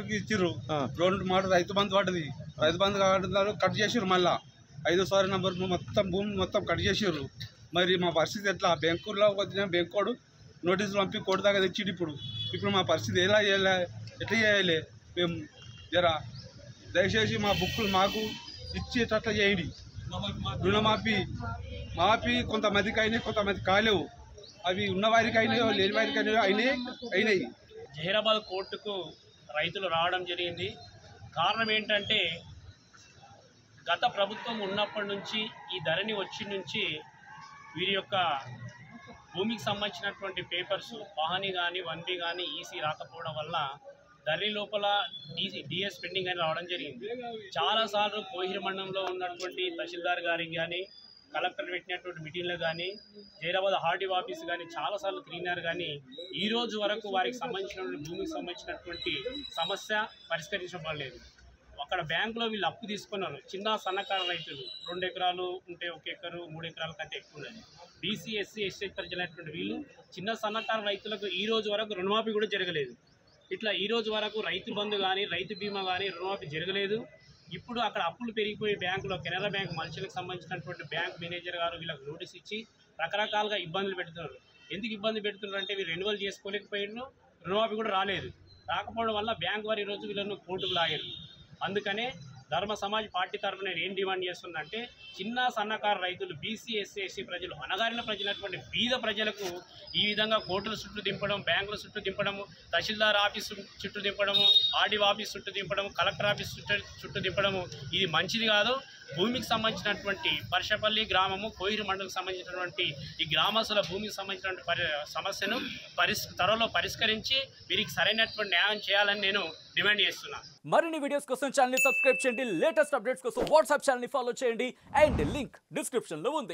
ఎకరానికి ఇచ్చిర్రు. 2 మాట రైతు బంధు పడ్డది. రైతు బంధు కావడం కట్ చేసిర్రు. మళ్ళా 5వ నంబర్ మొత్తం భూమి మొత్తం కట్ చేసిర్రు. మరి మా పరిస్థితి ఎట్లా? బ్యాంకులో వచ్చిన బ్యాంకోడు నోటీసులు పంపి కోర్టు దాకా తెచ్చిడు. ఇప్పుడు మా పరిస్థితి ఎట్లా చేయాలి? మేము జర దయచేసి మా బుక్కులు మాకు ఇచ్చేటట్లా చేయండి. రుణమాఫీ కొంతమందికి అయినాయి, కొంతమంది కాలేవు. అవి ఉన్నవారికి అయినాయో లేని వారికి అయినాయి. జహీరాబాద్ కోర్టుకు రైతులు రావడం జరిగింది. కారణం ఏంటంటే గత ప్రభుత్వం ఉన్నప్పటి నుంచి ఈ ధరణి వచ్చి నుంచి వీరి యొక్క భూమికి సంబంధించినటువంటి పేపర్స్ వాహని కానీ 1B కానీ ఈసీ రాకపోవడం వల్ల ధరణి లోపల డిఎస్ పెండింగ్ అని రావడం జరిగింది. చాలాసార్లు కోహిర్ మండలంలో ఉన్నటువంటి తహసీల్దార్ గారికి కానీ కలెక్టర్ పెట్టినటువంటి మీటింగ్లు కానీ జైరాబాద్ ఆర్డీఓ ఆఫీస్ కానీ చాలాసార్లు తిరిగినారు. కానీ ఈ రోజు వరకు వారికి సంబంధించినటువంటి భూమికి సంబంధించినటువంటి సమస్య పరిష్కరించబడలేదు. అక్కడ బ్యాంకులో వీళ్ళు అప్పు తీసుకున్నారు. చిన్న సన్నకారు రైతులు 2 ఎకరాలు ఉంటే 1 ఎకరు 3 ఎకరాల కంటే ఎక్కువ ఉన్నది. బీసీ ఎస్సీ ఎస్టీ ప్రజలైనటువంటి వీళ్ళు చిన్న సన్నకారు రైతులకు ఈ రోజు వరకు రుణమాఫీ కూడా జరగలేదు. ఇట్లా ఈ రోజు వరకు రైతు బంధు కానీ రైతు బీమా కానీ రుణమాఫీ జరగలేదు. ఇప్పుడు అక్కడ అప్పులు పెరిగిపోయి బ్యాంకులో కెనరా బ్యాంక్ మనుషులకు సంబంధించినటువంటి బ్యాంక్ మేనేజర్ గారు వీళ్ళకి నోటీస్ ఇచ్చి రకరకాలుగా ఇబ్బందులు పెడుతున్నారు. ఎందుకు ఇబ్బంది పెడుతున్నారు అంటే వీళ్ళు రెన్యువల్ చేసుకోలేకపోయినా రుణమాఫీ కూడా రాలేదు. రాకపోవడం వల్ల బ్యాంక్ వారు ఈరోజు వీళ్ళను కోర్టుకు లాగారు. అందుకనే ధర్మ సమాజ్ పార్టీ తరఫున నేను ఏం డిమాండ్ చేస్తున్నంటే చిన్న సన్నకారు రైతులు బీసీ ఎస్సీ ఎస్సీ ప్రజలు అణగారిన ప్రజలైనటువంటి బీద ప్రజలకు ఈ విధంగా కోర్టుల చుట్టూ దింపడం, బ్యాంకుల చుట్టూ దింపడము, తహసీల్దార్ ఆఫీస్ చుట్టూ దింపడము, ఆర్డీఓ ఆఫీస్ చుట్టూ దింపడము, కలెక్టర్ ఆఫీస్ చుట్టూ దింపడము ఇది మంచిది కాదు. భూమికి సంబంధించినటువంటి పర్షపల్లి గ్రామము కోహిర్ మండలికి సంబంధించినటువంటి ఈ గ్రామస్తుల భూమికి సంబంధించినటువంటి సమస్యను త్వరలో పరిష్కరించి వీరికి సరైనటువంటి న్యాయం చేయాలని నేను డిమాండ్ చేస్తున్నాను. మరిన్ని వీడియోస్ కోసం ఛానల్ ని సబ్స్క్రైబ్ చేయండి. లేటెస్ట్ అప్డేట్స్ కోసం వాట్సాప్ ఛానల్ ని ఫాలో చేయండి. అండ్ లింక్ డిస్క్రిప్షన్ లో ఉంది.